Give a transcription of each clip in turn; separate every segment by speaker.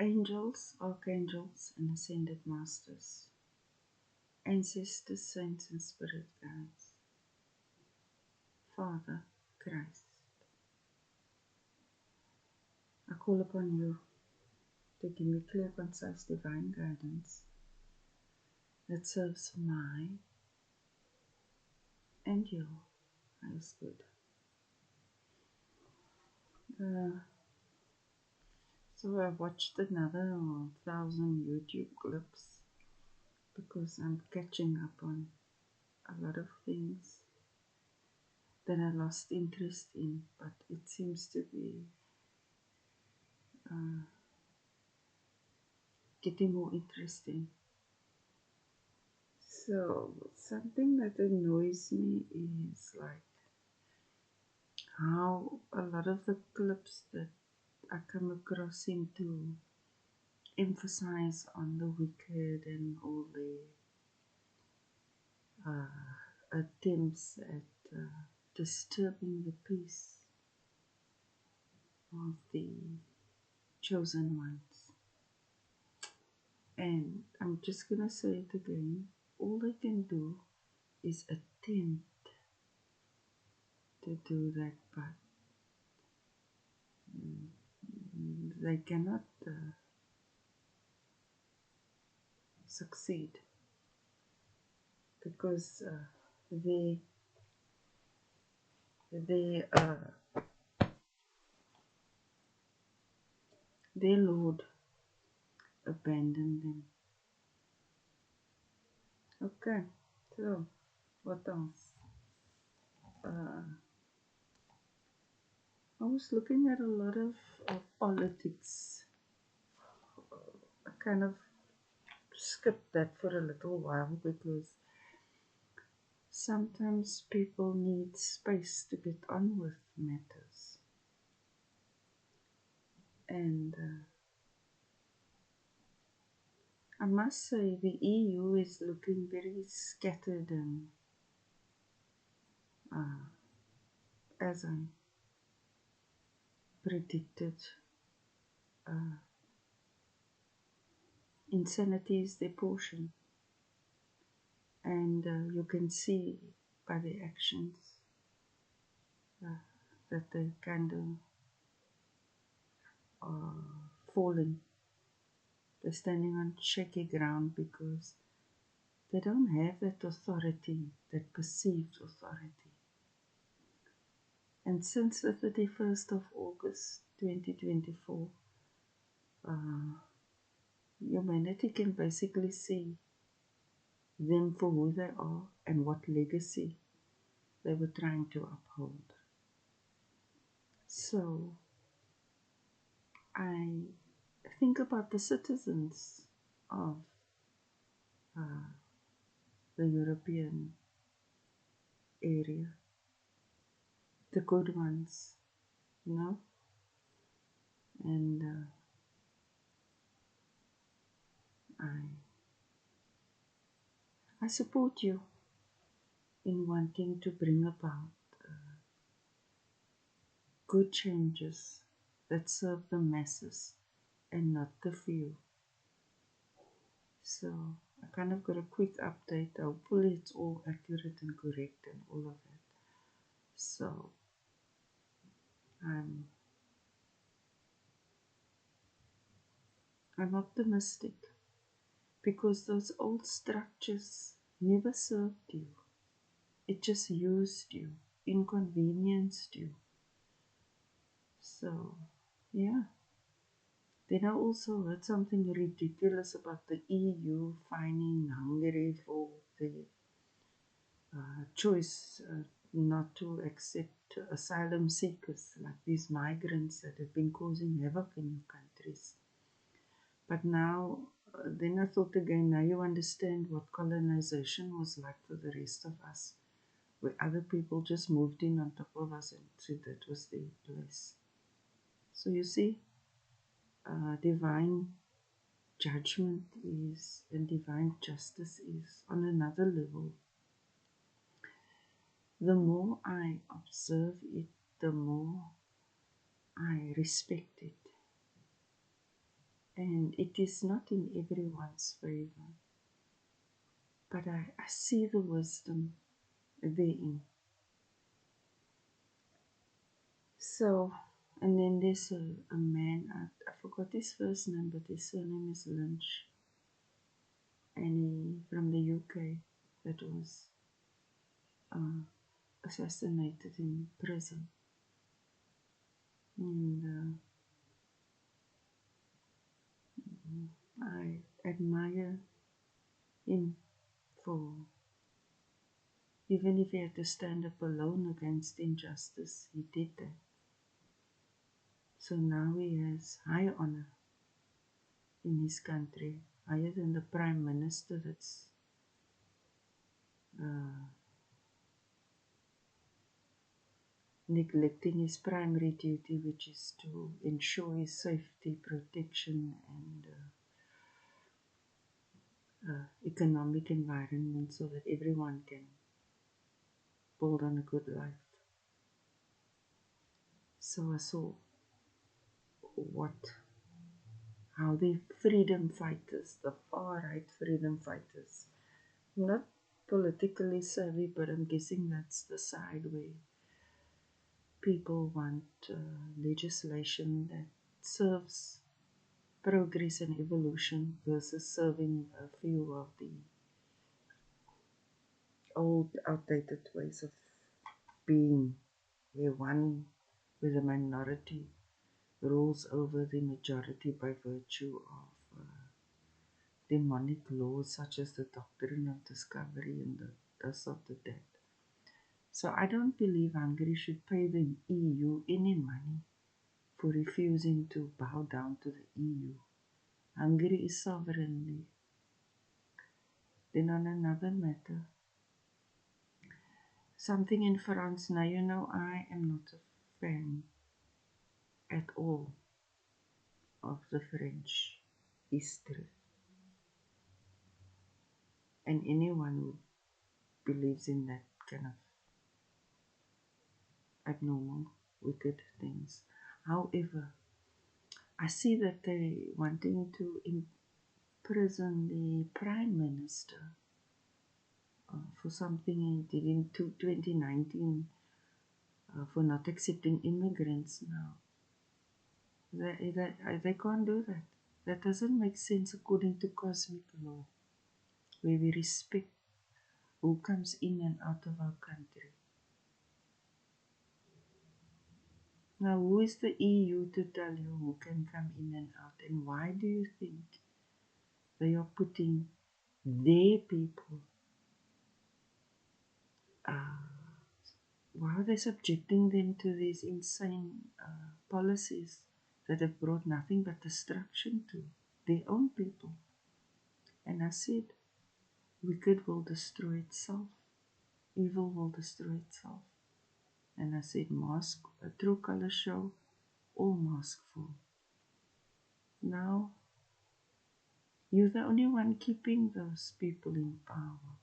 Speaker 1: Angels, archangels, and ascended masters, ancestors, saints, and spirit guides, Father, Christ, I call upon you to give me clear, concise, divine guidance that serves my and your highest good. So I watched another 1,000 YouTube clips because I'm catching up on a lot of things that I lost interest in, but it seems to be getting more interesting. So something that annoys me is like how a lot of the clips that I come across seem to emphasize on the wicked and all the attempts at disturbing the peace of the chosen ones. And I'm just gonna say it again, all they can do is attempt to do that, but they cannot succeed because their Lord abandoned them. Okay, so what else? I was looking at a lot of politics. I kind of skipped that for a little while because sometimes people need space to get on with matters. And I must say the EU is looking very scattered and as I predicted, insanity is their portion. And you can see by their actions that they kind of are falling. They're standing on shaky ground because they don't have that authority, that perceived authority. And since the 31st of August 2024, humanity can basically see them for who they are and what legacy they were trying to uphold. So I think about the citizens of the European area, the good ones, you know, and I support you in wanting to bring about good changes that serve the masses and not the few. So I kind of got a quick update. Hopefully it's all accurate and correct and all of that. So I'm optimistic because those old structures never served you. It just used you, inconvenienced you. So, yeah. Then I also heard something ridiculous about the EU fining Hungary for the choice not to accept asylum seekers, like these migrants that have been causing havoc in your countries. But now, then I thought again, now you understand what colonization was like for the rest of us, where other people just moved in on top of us and said that was their place. So you see, divine judgment is, and divine justice is on another level. The more I observe it, the more I respect it. And it is not in everyone's favor, but I see the wisdom therein. So, and then there's a man, I forgot his first name, but his surname is Lynch, and he from the UK that was uh, assassinated in prison. And I admire him for, even if he had to stand up alone against injustice, he did that. So now he has high honor in his country, higher than the prime minister that's uh, neglecting his primary duty, which is to ensure his safety, protection, and economic environment so that everyone can build on a good life. So I saw how the freedom fighters, the far right freedom fighters, I'm not politically savvy, but I'm guessing that's the side where people want legislation that serves progress and evolution versus serving a few of the old, outdated ways of being, where the minority rules over the majority by virtue of demonic laws such as the doctrine of discovery and this of the dead. So I don't believe Hungary should pay the EU any money for refusing to bow down to the EU. Hungary is sovereignly. Then on another matter, something in France. Now you know I am not a fan at all of the French history. And anyone who believes in that kind of abnormal, wicked things. However, I see that they're wanting to imprison the Prime Minister for something he did in 2019 for not accepting immigrants now. They can't do that. That doesn't make sense according to cosmic law, where we respect who comes in and out of our country. Now, who is the EU to tell you who can come in and out? And why do you think they are putting their people? Why are they subjecting them to these insane policies that have brought nothing but destruction to their own people? And I said, wicked will destroy itself, evil will destroy itself. And I said, mask, a true color show, all maskful. Now, you're the only one keeping those people in power.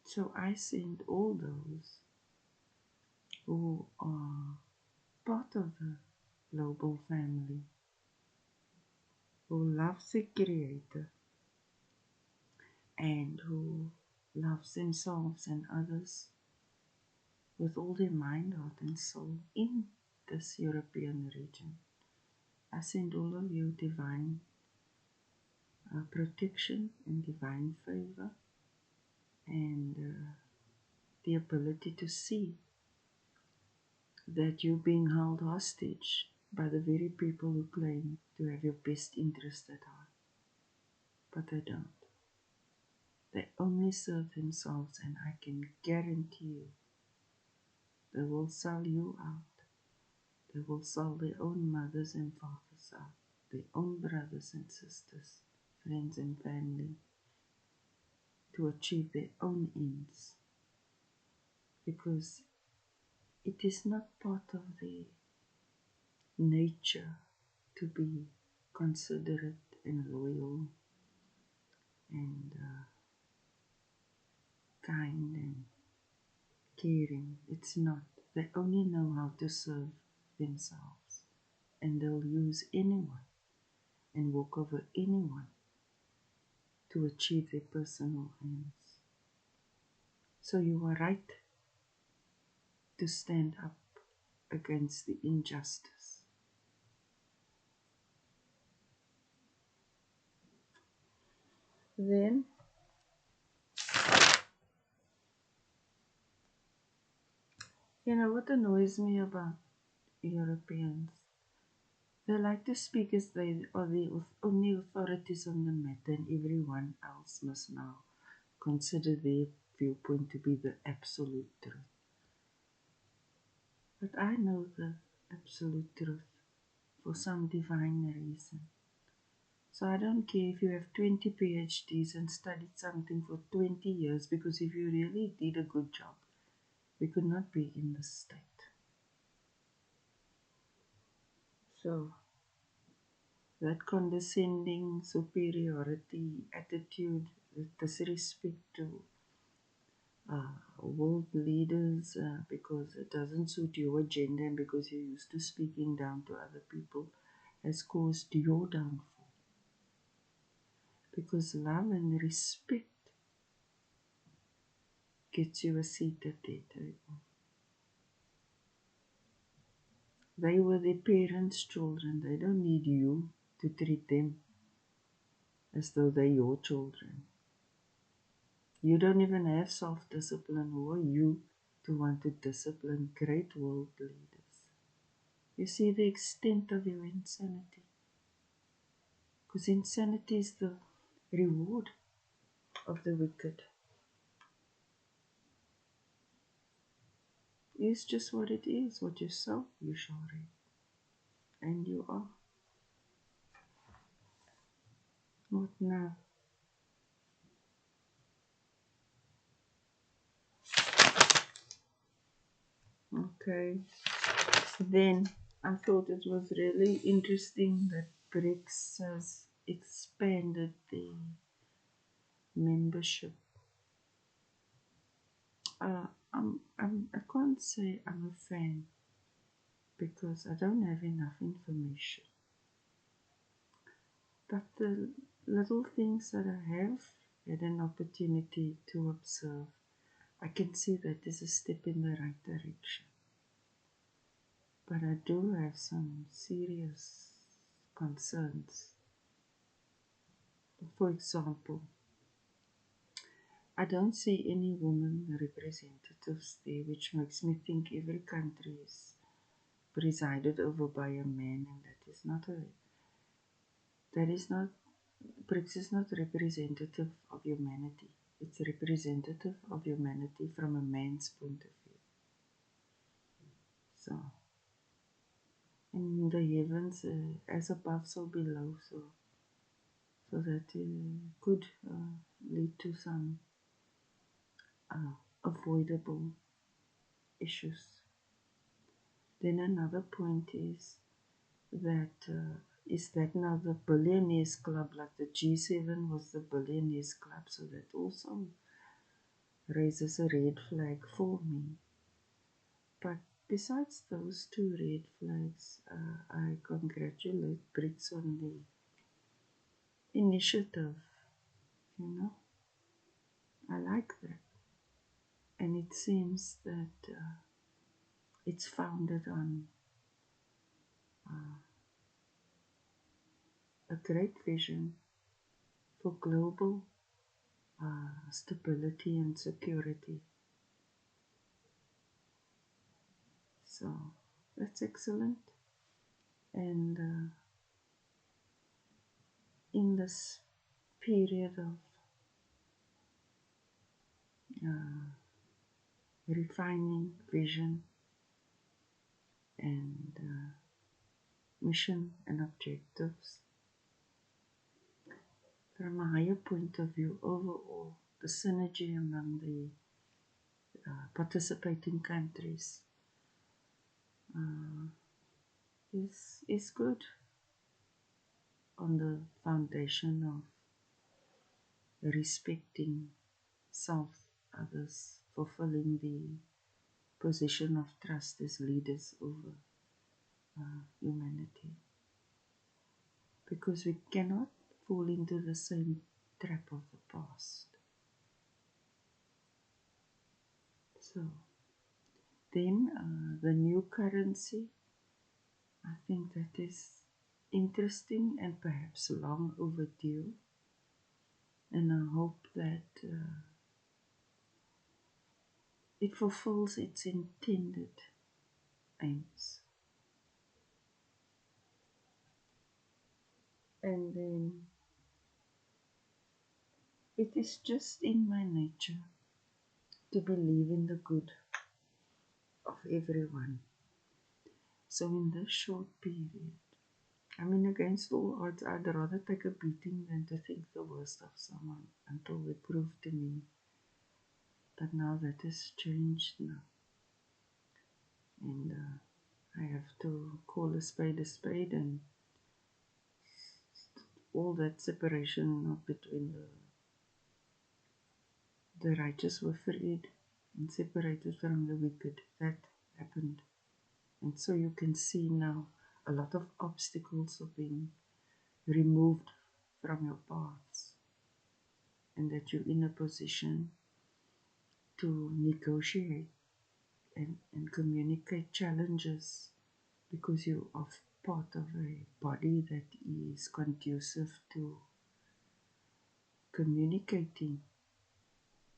Speaker 1: So I send all those who are part of the global family, who loves the Creator and who loves themselves and others with all their mind, heart, and soul in this European region. I send all of you divine protection and divine favor and the ability to see that you're being held hostage by the very people who claim to have your best interest at heart. But they don't. They only serve themselves, and I can guarantee you they will sell you out. They will sell their own mothers and fathers out, their own brothers and sisters, friends and family, to achieve their own ends. Because it is not part of their nature to be considerate and loyal and kind and caring. It's not. They only know how to serve themselves. and they'll use anyone and walk over anyone to achieve their personal ends. So you are right to stand up against the injustice. Then, you know what annoys me about Europeans? They like to speak as they are the only authorities on the matter, and everyone else must now consider their viewpoint to be the absolute truth. But I know the absolute truth for some divine reason. So I don't care if you have 20 PhDs and studied something for 20 years, because if you really did a good job, we could not be in this state. So that condescending superiority attitude, the disrespect to world leaders because it doesn't suit your agenda and because you're used to speaking down to other people, has caused your downfall. Because love and respect gets you a seat at their table. They were their parents' children. They don't need you to treat them as though they're your children. You don't even have self-discipline. Who are you to want to discipline great world leaders? You see the extent of your insanity. Because insanity is the reward of the wicked. It's just what it is. What you sow, you shall reap. And you are. What now? Okay. Then I thought it was really interesting that BRICS has expanded the membership. I can't say I'm a fan because I don't have enough information. But the little things that I have had an opportunity to observe, I can see that is a step in the right direction. But I do have some serious concerns. For example, I don't see any women representatives there, which makes me think every country is presided over by a man, and BRICS is not representative of humanity. It's representative of humanity from a man's point of view. So, in the heavens, as above, so below, so that could lead to some avoidable issues. Then another point is that now the billionaires club, like the G7 was the billionaires club, so that also raises a red flag for me. But besides those two red flags, I congratulate BRICS on the initiative. I like that. And it seems that it's founded on a great vision for global stability and security. So that's excellent. And in this period of refining vision and mission and objectives, from a higher point of view, overall, the synergy among the participating countries is good on the foundation of respecting self, others, fulfilling the position of trust as leaders over humanity, because we cannot fall into the same trap of the past. So then the new currency, I think that is interesting and perhaps long overdue, and I hope that it fulfills its intended aims. And then it is just in my nature to believe in the good of everyone. So in this short period, I mean, against all odds, I'd rather take a beating than to think the worst of someone until they prove to me that now that has changed now. And I have to call a spade, and all that separation not between the righteous were freed and separated from the wicked. That happened. And so you can see now a lot of obstacles are being removed from your paths, and that you're in a position to negotiate and communicate challenges, because you are part of a body that is conducive to communicating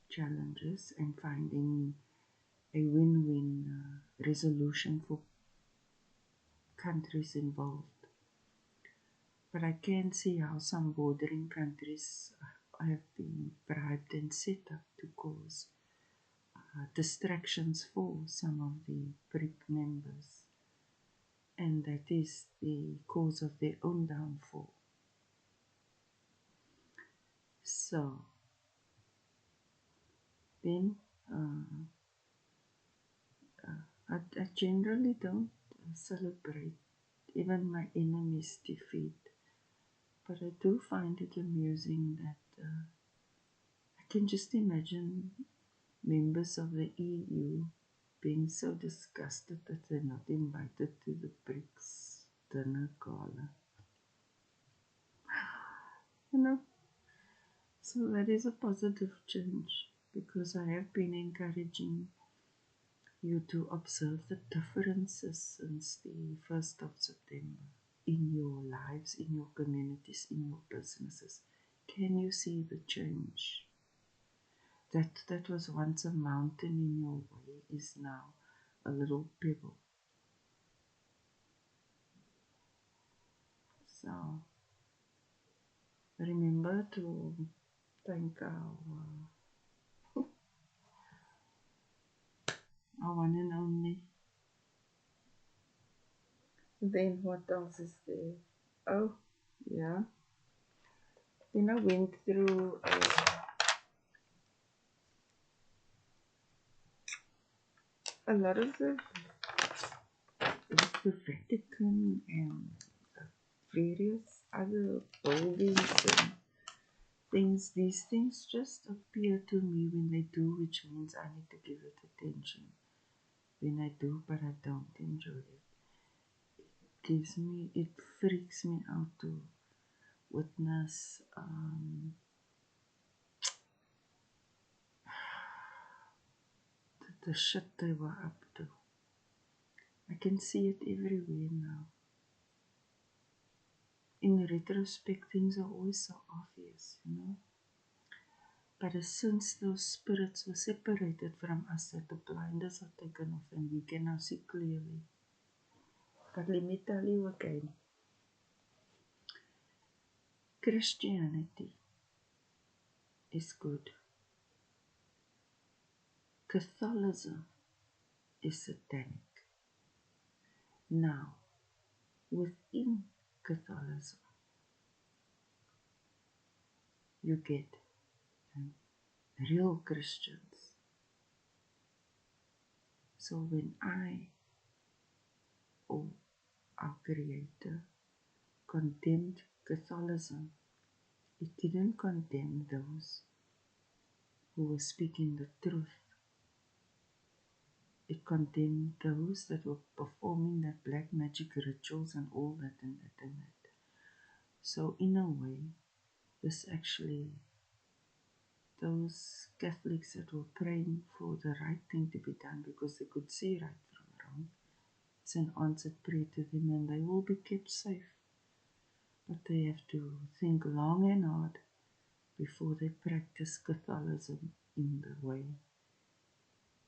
Speaker 1: challenges and finding a win-win resolution for countries involved. But I can see how some bordering countries have been bribed and set up to cause distractions for some of the BRIC members, and that is the cause of their own downfall. So then I generally don't celebrate even my enemy's defeat, but I do find it amusing that I can just imagine members of the EU being so disgusted that they're not invited to the BRICS dinner gala. You know, so that is a positive change, because I have been encouraging you to observe the differences since the 1st of September in your lives, in your communities, in your businesses. Can you see the change? That was once a mountain in your way is now a little pebble. So remember to thank our one and only. Then what else is there? Oh, yeah. Then I went through a lot of the Vatican and various other buildings and things. These things just appear to me when they do, which means I need to give it attention. When I do, but I don't enjoy it. It freaks me out to witness the shit they were up to. I can see it everywhere now. In retrospect, things are always so obvious, you know. But since those spirits were separated from us, that the blinders are taken off and we can now see clearly. But let me tell you again, Christianity is good. Catholicism is satanic. Now, within Catholicism, you get real Christians. So when I, or our Creator, condemned Catholicism, it didn't condemn those who were speaking the truth. it condemned those that were performing that black magic rituals and all that and that and that. So in a way, this actually, those Catholics that were praying for the right thing to be done because they could see right from wrong, it's an answered prayer to them and they will be kept safe. But they have to think long and hard before they practice Catholicism in the way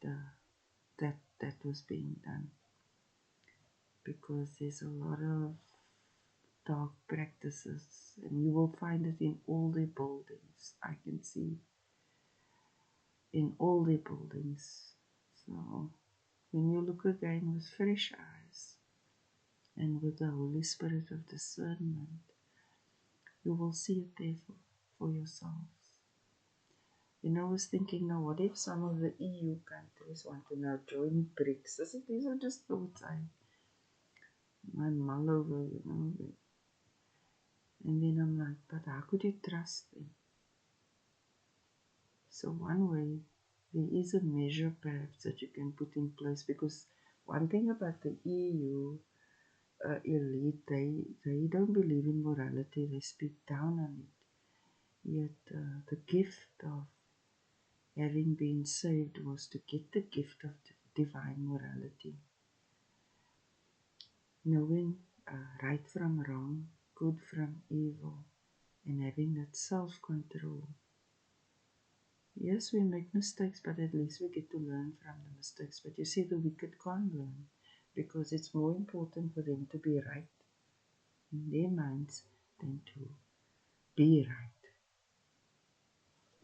Speaker 1: the, that was being done. Because there's a lot of dark practices and you will find it in all the buildings. I can see in all the buildings. So when you look again with fresh eyes and with the Holy Spirit of discernment, you will see it there for yourselves. You know, I was thinking now, what if some of the EU countries want to now join BRICS? These are just thoughts I mull over, you know. And then I'm like, but how could you trust them? So one way, there is a measure perhaps that you can put in place, because one thing about the EU elite, they don't believe in morality, they speak down on it. Yet the gift of having been saved was to get the gift of divine morality. Knowing right from wrong, good from evil, and having that self-control. Yes, we make mistakes, but at least we get to learn from the mistakes. But you see, the wicked can't learn because it's more important for them to be right in their minds than to be right.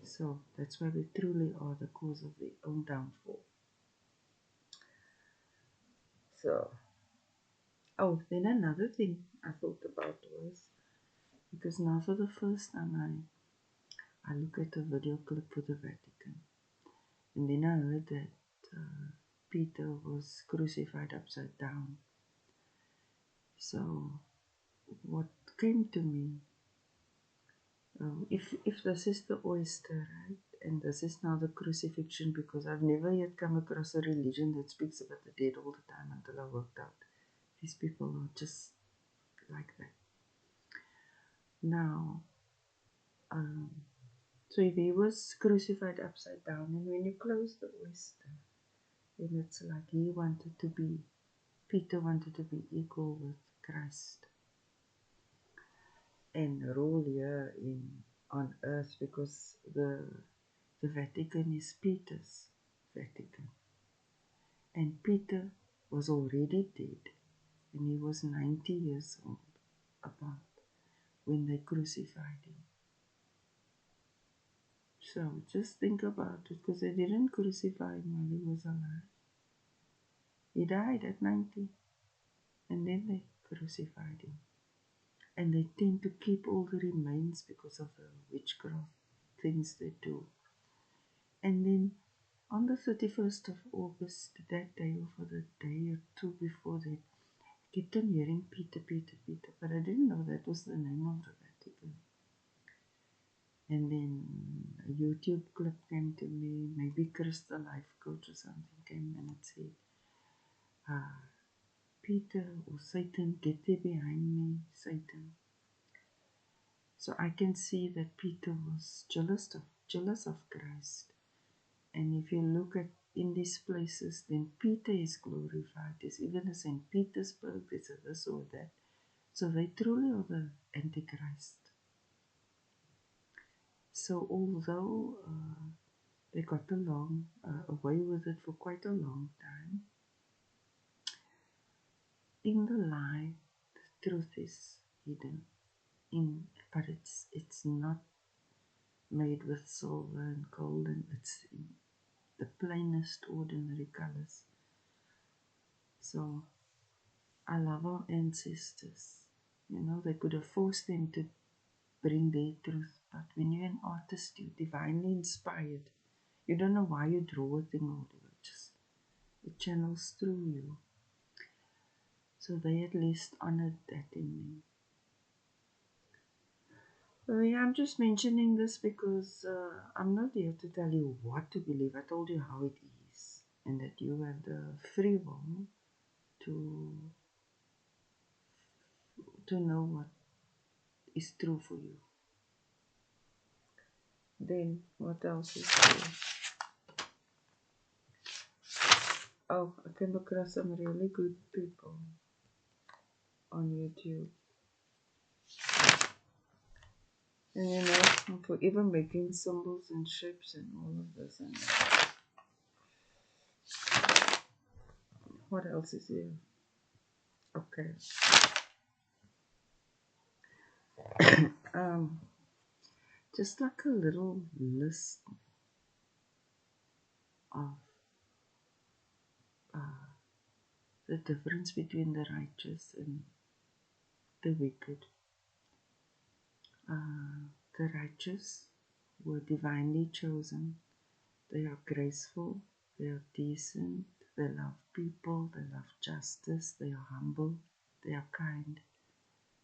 Speaker 1: So that's why we truly are the cause of their own downfall. So, oh, then another thing I thought about was, because now for the first time I look at a video clip for the Vatican, and then I heard that Peter was crucified upside down. So what came to me, if this is the oyster, right, and this is now the crucifixion, because I've never yet come across a religion that speaks about the dead all the time until I worked out these people are just like that. Now, so if he was crucified upside down, and when you close the oyster, then it's like Peter wanted to be equal with Christ and rule here on earth, because the Vatican is Peter's Vatican. And Peter was already dead, and he was 90 years old about when they crucified him. So just think about it, because they didn't crucify him while he was alive. He died at 90, and then they crucified him. And they tend to keep all the remains because of the witchcraft things they do. And then on the 31st of August, that day or for the day or two before that, I kept on hearing Peter, Peter, Peter, but I didn't know that was the name of the Vatican. And then a YouTube clip came to me, maybe Crystal Life Coach or something came and it said, Peter or Satan, get thee behind me, Satan. So I can see that Peter was jealous of Christ. And if you look at in these places, then Peter is glorified. There's even a St. Petersburg, there's a this or that. So they truly are the Antichrist. So although they got along, away with it for quite a long time, in the lie, the truth is hidden. But it's not made with silver and gold, and it's in the plainest ordinary colors. So I love our ancestors. You know, they could have forced them to bring their truth, but when you're an artist, you're divinely inspired. You don't know why you draw a thing or whatever, just it channels through you. So they at least honored that in me. Yeah, I'm just mentioning this because I'm not here to tell you what to believe. I told you how it is. and that you have the free will to know what is true for you. Then what else is there? Oh, I came across some really good people on YouTube. And you know, for even making symbols and shapes and all of this. And what else is there? Okay. Just like a little list of the difference between the righteous and the wicked. The righteous were divinely chosen. They are graceful, they are decent, they love people, they love justice, they are humble, they are kind,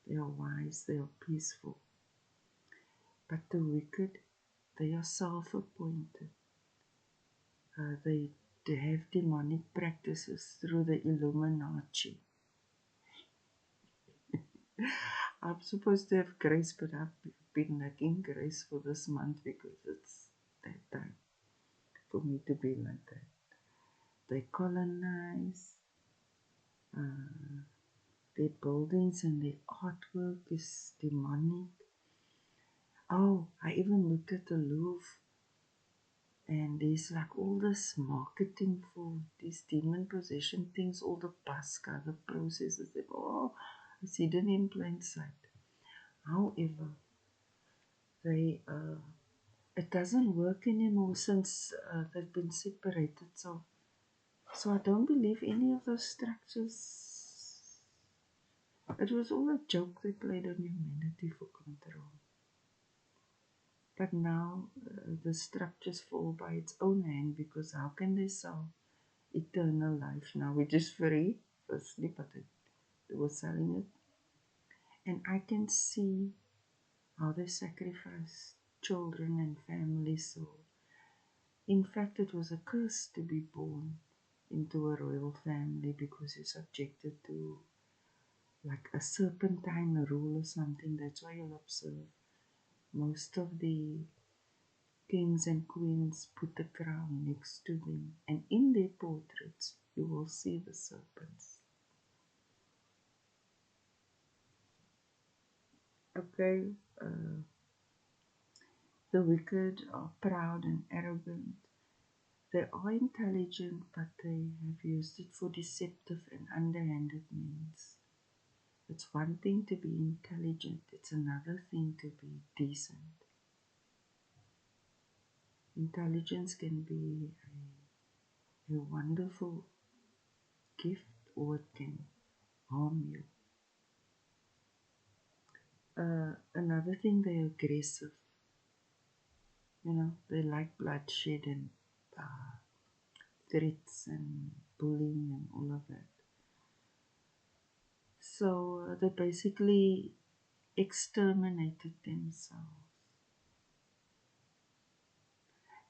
Speaker 1: they are wise, they are peaceful. But the wicked, they are self-appointed. They have demonic practices through the Illuminati. I'm supposed to have grace, but I've been lacking grace for this month because it's that time for me to be like that. They colonize their buildings, and their artwork is demonic. Oh, I even looked at the Louvre, and there's like all this marketing for these demon possession things, all the Pascha, the processes. Oh, it's hidden in plain sight. However, it doesn't work anymore since they've been separated. So I don't believe any of those structures. It was all a joke they played on humanity for control. But now the structures fall by its own hand, because how can they sell eternal life now, which is free, firstly, but they were selling it. And I can see how they sacrifice children and families. So, in fact, it was a curse to be born into a royal family, because you're subjected to like a serpentine rule or something. That's why you'll observe most of the kings and queens put the crown next to them, and in their portraits you will see the serpents. Okay, the wicked are proud and arrogant. They are intelligent, but they have used it for deceptive and underhanded means. It's one thing to be intelligent, it's another thing to be decent. Intelligence can be a wonderful gift, or it can harm you. Another thing, they're aggressive. You know, they like bloodshed and threats and bullying and all of that. So they basically exterminated themselves.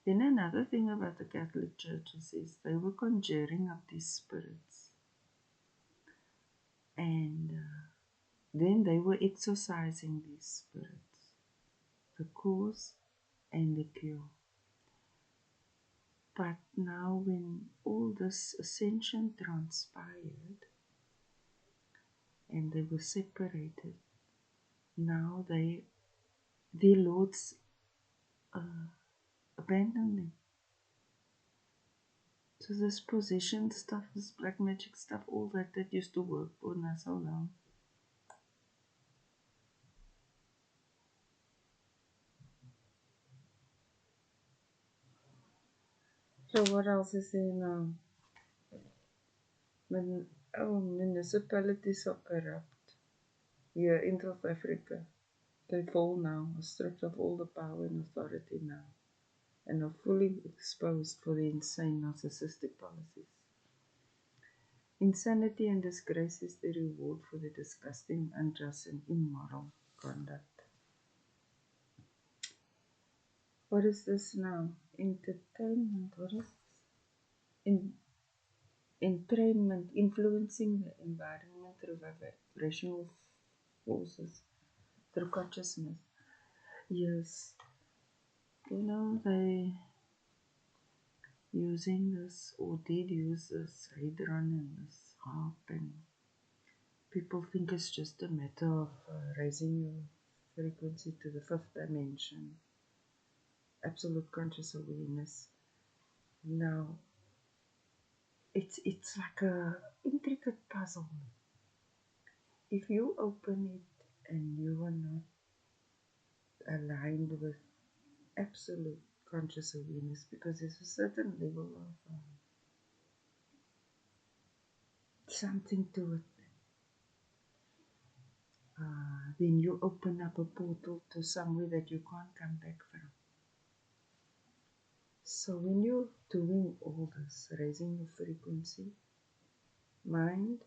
Speaker 1: Then another thing about the Catholic churches is they were conjuring up these spirits, and then they were exorcising these spirits, the cause and the cure. But now when all this ascension transpired and they were separated, now their lords abandoned them. So this possession stuff, this black magic stuff, all that used to work for now so long. So what else is there now? Municipalities are corrupt here in South Africa. They fall now, are stripped of all the power and authority now, and are fully exposed for the insane narcissistic policies. Insanity and disgrace is the reward for the disgusting, unjust, and immoral conduct. What is this now? Entertainment. What is this? entrainment, influencing the environment through vibrational forces, through consciousness. Yes, they using this or did use this hadron and this harp, and people think it's just a matter of raising your frequency to the fifth dimension, absolute conscious awareness. Now, it's like a intricate puzzle. If you open it and you are not aligned with absolute conscious awareness, because there's a certain level of something to it, then you open up a portal to somewhere that you can't come back from. So when you're doing all this, raising your frequency, mind,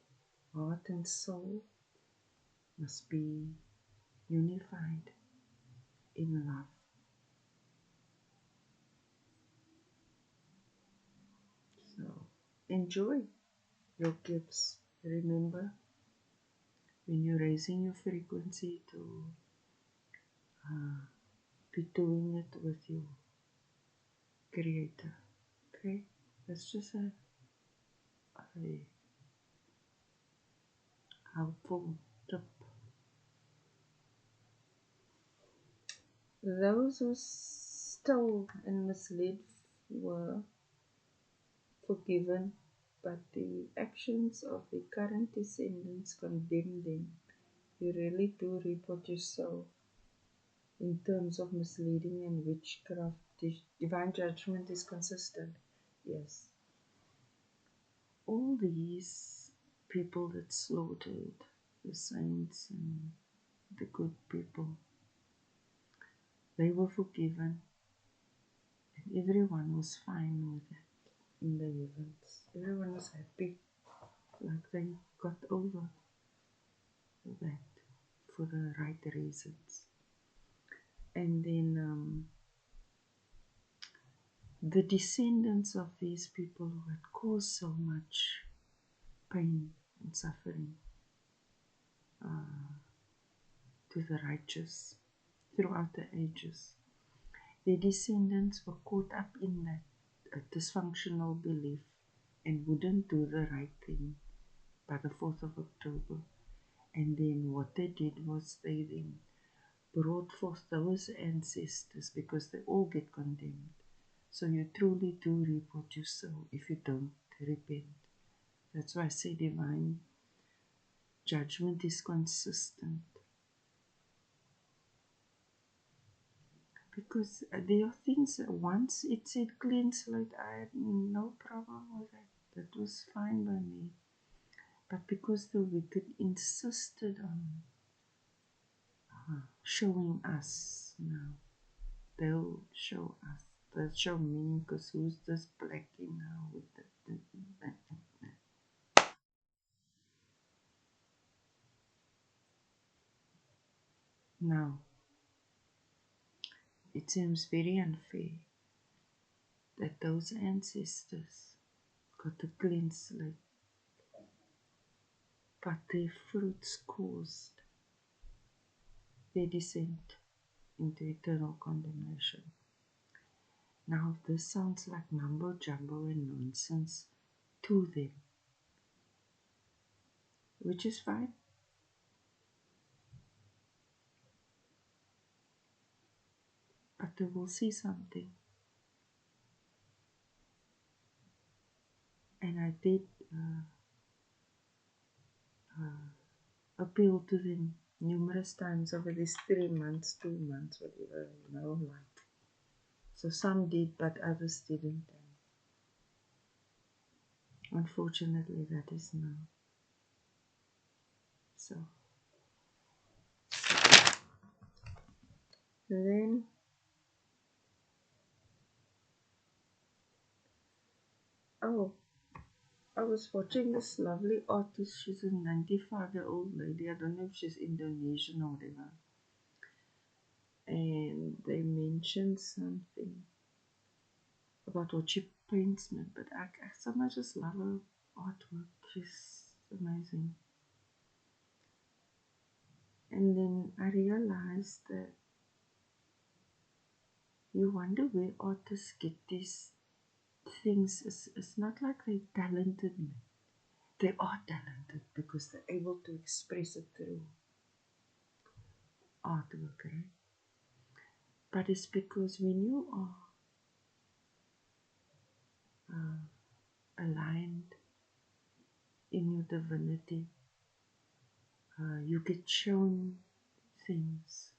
Speaker 1: heart and soul must be unified in love. So enjoy your gifts. Remember, when you're raising your frequency, to be doing it with your Creator. Okay? That's just a helpful tip. Those who stole and misled were forgiven, but the actions of the current descendants condemn them. You really do reap what you sow in terms of misleading and witchcraft. Divine judgment is consistent. Yes. All these people that slaughtered the saints and the good people, they were forgiven, and everyone was fine with it in the heavens. Everyone was happy, like they got over that for the right reasons. And then the descendants of these people who had caused so much pain and suffering to the righteous throughout the ages, their descendants were caught up in that dysfunctional belief and wouldn't do the right thing by the 4th of October. And then what they did was they then brought forth those ancestors, because they all get condemned. So you truly do reap what you sow if you don't repent. That's why I say divine judgment is consistent. Because there are things, once it said clean slate, I had no problem with that. That was fine by me. But because the wicked insisted on showing us now, they'll show us. They'll show me, because who's this blackie now with the now, it seems very unfair that those ancestors got a clean slate, but their fruits caused their descent into eternal condemnation. Now, this sounds like mumbo jumbo and nonsense to them, which is fine. But they will see something. And I did appeal to them numerous times over these 3 months, 2 months, whatever, like. So some did, but others didn't. And unfortunately, that is now. So then I was watching this lovely artist. She's a 95-year-old lady. I don't know if she's Indonesian or whatever. And they mentioned something about what she paints me, but I so much just love her artwork is amazing. And then I realized that you wonder where artists get these things. It's not like they're talented. They are talented because they're able to express it through artwork, right? But it's because when you are aligned in your divinity, you get shown things.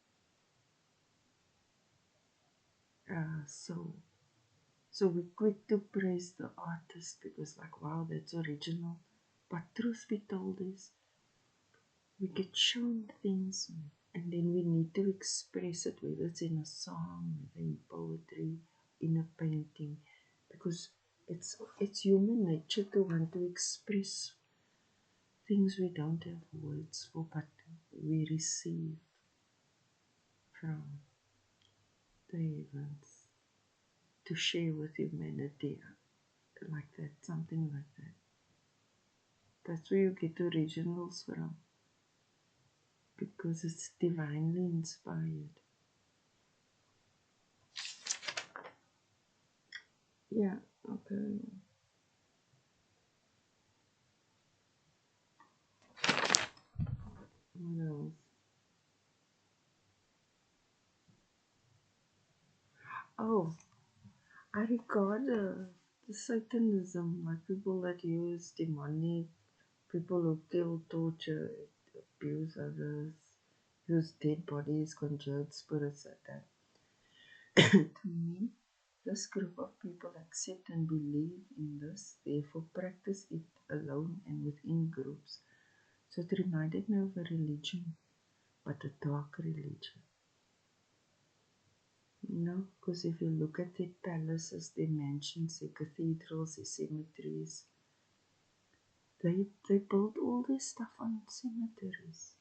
Speaker 1: So we're quick to praise the artist because, like, wow, that's original. But truth be told is, we get shown things, and then we need to express it, whether it's in a song, whether in poetry, in a painting, because it's human nature to want to express things we don't have words for, but we receive from the heavens to share with humanity, like that, something like that. That's where you get originals from, because it's divinely inspired. Yeah, okay. What else? Oh, I regard the Satanism, like people that use demonic, people who kill, torture, abuse others, use dead bodies, conjured spirits like that. To me, this group of people accept and believe in this, therefore practice it alone and within groups. So it reminded me of a religion, but a dark religion. Because if you look at their palaces, their mansions, their cathedrals, their cemeteries, they build all this stuff on cemeteries.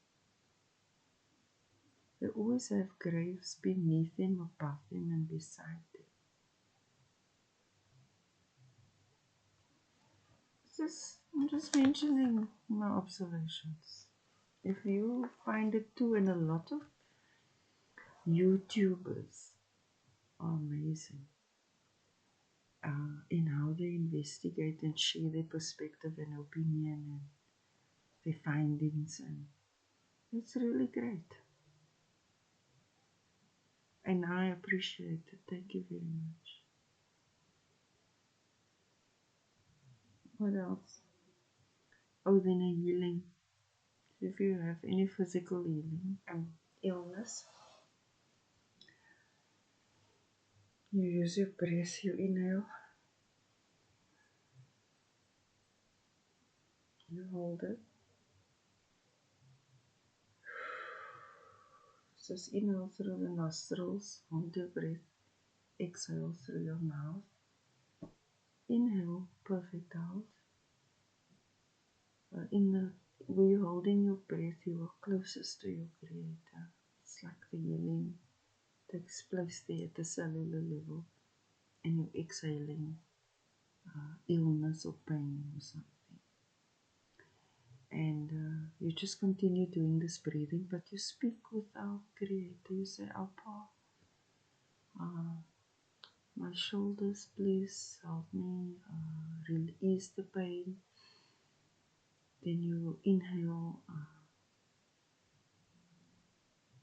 Speaker 1: They always have graves beneath them, above them, and beside them. I'm just mentioning my observations. If you find it too, and a lot of YouTubers are amazing in how they investigate and share their perspective and opinion and their findings, and it's really great. And I appreciate it. Thank you very much. What else? Oh, then a healing. If you have any physical healing, illness, you use your breath, you inhale, you hold it. Just inhale through the nostrils, hold your breath, exhale through your mouth. Inhale, perfect health. Where you're holding your breath, you are closest to your Creator. It's like the healing takes place there at the cellular level, and you're exhaling illness or pain or something. And you just continue doing this breathing, but you speak with our Creator. You say, "Our my shoulders, please help me release the pain." Then you inhale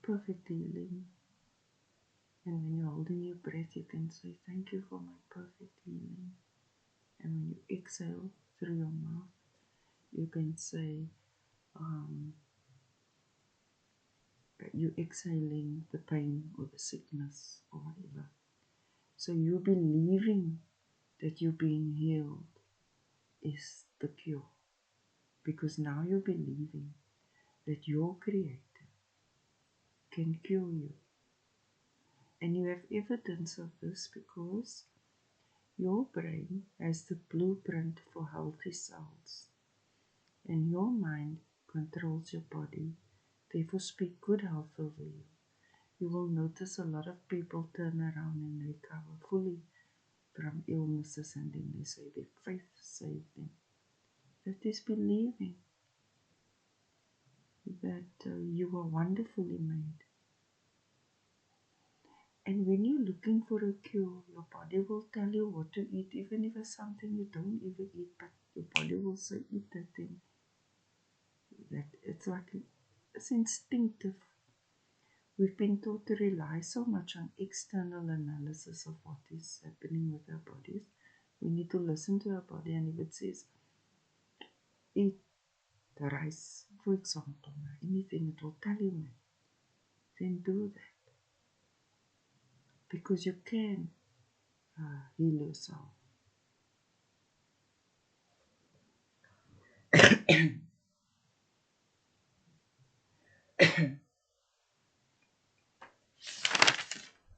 Speaker 1: perfect healing. And when you're holding your breath, you can say, "Thank you for my perfect healing." And when you exhale through your mouth, you can say, you're exhaling the pain or the sickness or whatever. So you believing that you're being healed is the cure. Because now you're believing that your Creator can cure you. And you have evidence of this because your brain has the blueprint for healthy cells. And your mind controls your body. Therefore, speak good health over you. You will notice a lot of people turn around and recover fully from illnesses, and then they say their faith saved them. That is believing that you are wonderfully made. And when you're looking for a cure, your body will tell you what to eat, even if it's something you don't even eat, but your body will say, eat that thing. That it's like, it's instinctive. We've been taught to rely so much on external analysis of what is happening with our bodies. We need to listen to our body, and if it says, eat the rice, for example, anything, it will tell you, man, then do that. Because you can heal yourself.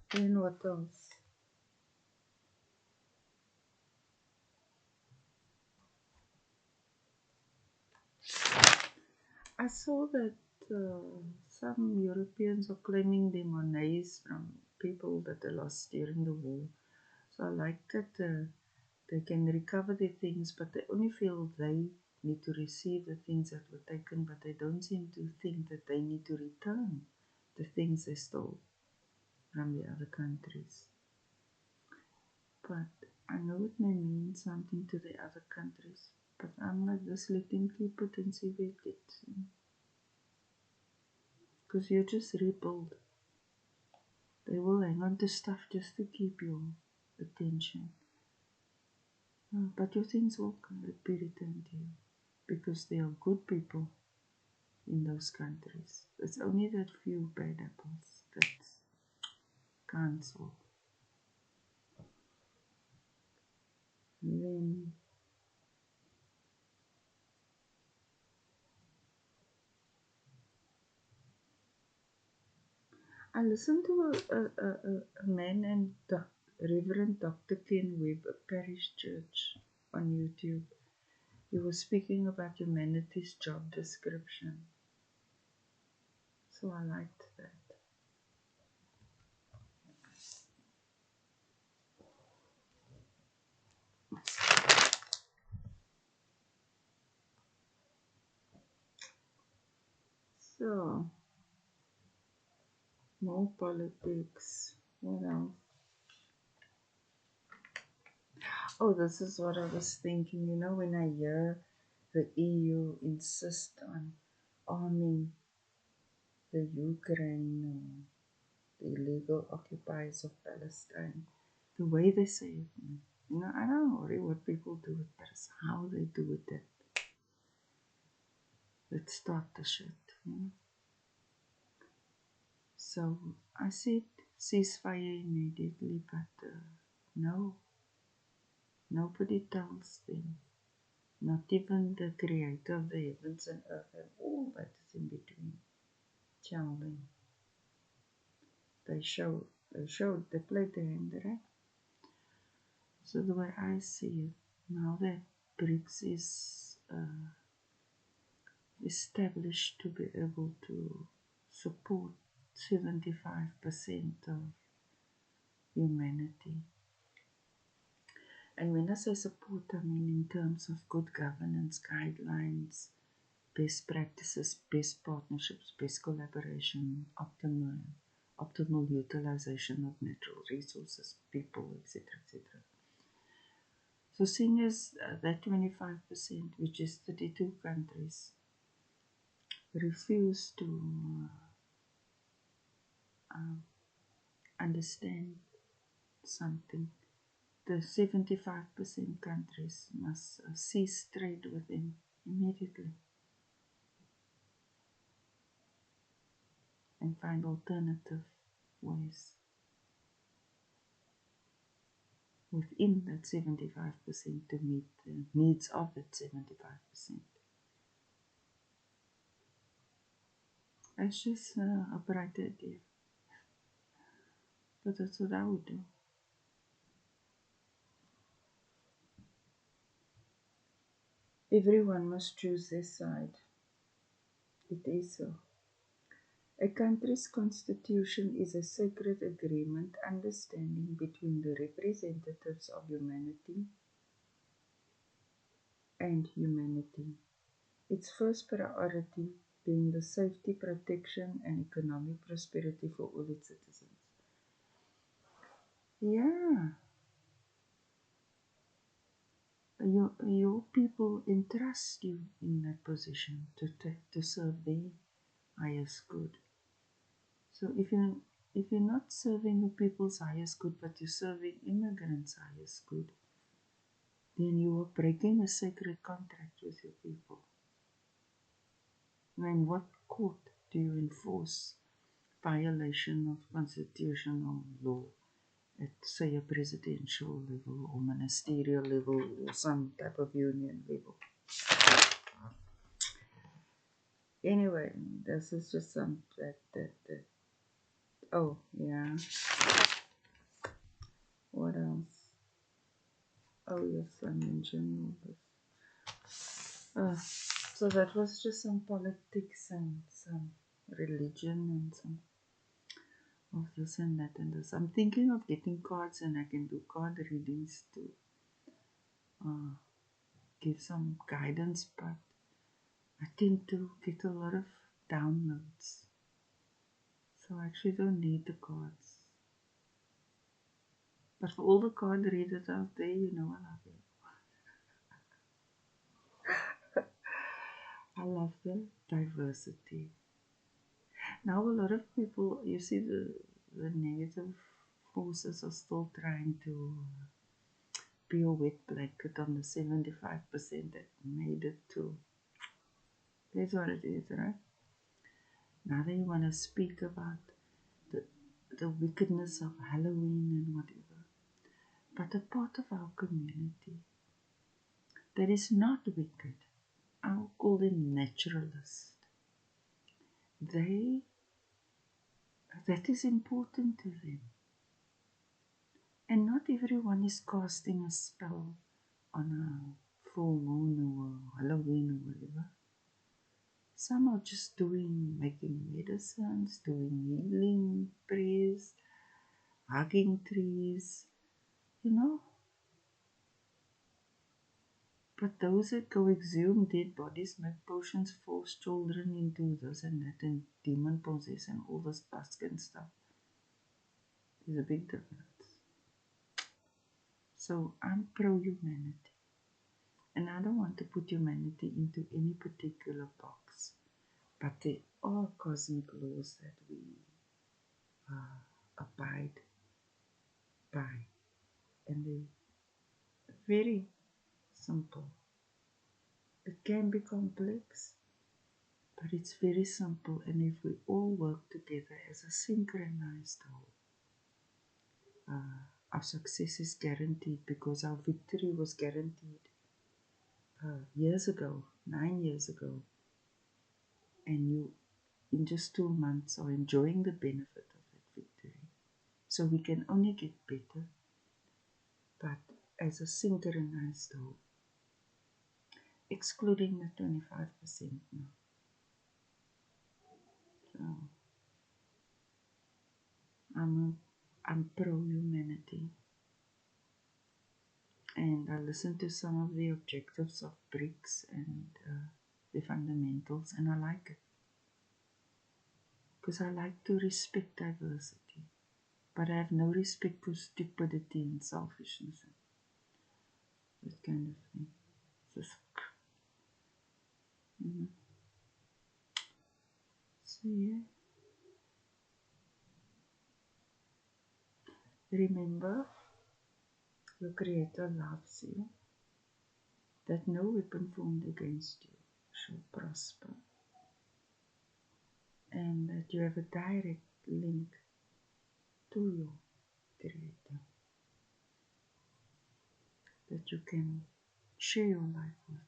Speaker 1: Then what else? I saw that some Europeans are claiming their monnaies from people that they lost during the war. So I like that they can recover their things, but they only feel they need to receive the things that were taken, but they don't seem to think that they need to return the things they stole from the other countries. But I know it may mean something to the other countries, but I'm like, just let them keep it and see where it gets. Because you just rebuild. They will hang on to stuff just to keep your attention. But your things will be returned to you. Because there are good people in those countries. It's only that few bad apples that's cancelled. Then I listened to a man named Reverend Dr. Ken Webb, a parish church on YouTube. He was speaking about humanity's job description. So I liked that. So, more politics. What else? Oh, this is what I was thinking. You know, when I hear the EU insist on arming the Ukraine, the illegal occupiers of Palestine, the way they say it, you know, I don't worry what people do it, but it's how they do it that start the shit. You know? So I said ceasefire immediately, but no, nobody tells them. Not even the creator of the heavens and earth and all that is in between. Tell them. They played the hand, right? So the way I see it, now that BRICS is established to be able to support 75% of humanity. And when I say support, I mean in terms of good governance, guidelines, best practices, best partnerships, best collaboration, optimal utilization of natural resources, people, etc., etc. So seeing as that 25%, which is 32 countries, refuse to understand something, the 75% countries must cease trade with them immediately and find alternative ways within that 75% to meet the needs of that 75%. That's just a bright idea, but that's what I would do. Everyone must choose their side. It is so. A country's constitution is a sacred agreement, understanding between the representatives of humanity and humanity. Its first priority being the safety, protection, and economic prosperity for all its citizens. Yeah, your people entrust you in that position to serve their highest good. So if you're not serving the people's highest good, but you're serving immigrants' highest good, then you are breaking a sacred contract with your people. Now, in what court do you enforce violation of constitutional law at, say, a presidential level or ministerial level or some type of union level? Anyway, this is just some that. Oh, yeah. What else? Oh, yes, I mentioned all this. So that was just some politics and some religion and some of this and that and this. I'm thinking of getting cards, and I can do card readings to give some guidance, but I tend to get a lot of downloads. So I actually don't need the cards. But for all the card readers out there, you know I love you. I love the diversity. Now a lot of people, you see the negative forces are still trying to be a wet blanket on the 75% that made it to. That's what it is, right? Now they want to speak about the wickedness of Halloween and whatever. But a part of our community that is not wicked, I'll call them naturalists. That is important to them. And not everyone is casting a spell on a full moon or Halloween or whatever. Some are just making medicines, doing healing prayers, hugging trees, you know. But those that go exhume dead bodies, make potions, force children into this and that, and demon possess and all this Baskin stuff, there's a big difference. So I'm pro-humanity. And I don't want to put humanity into any particular box. But there are cosmic laws that we abide by. And they're very simple. It can be complex, but it's very simple. And if we all work together as a synchronized whole, our success is guaranteed, because our victory was guaranteed years ago, 9 years ago. And you, in just 2 months, are enjoying the benefit of that victory. So we can only get better, but as a synchronized whole, excluding the 25% now. So I'm pro-humanity. And I listened to some of the objectives of BRICS and the fundamentals, and I like it. Because I like to respect diversity, but I have no respect for stupidity and selfishness and that kind of thing. Just, So yeah. Remember, your Creator loves you, that no weapon formed against you shall prosper, and that you have a direct link to your Creator, that you can share your life with.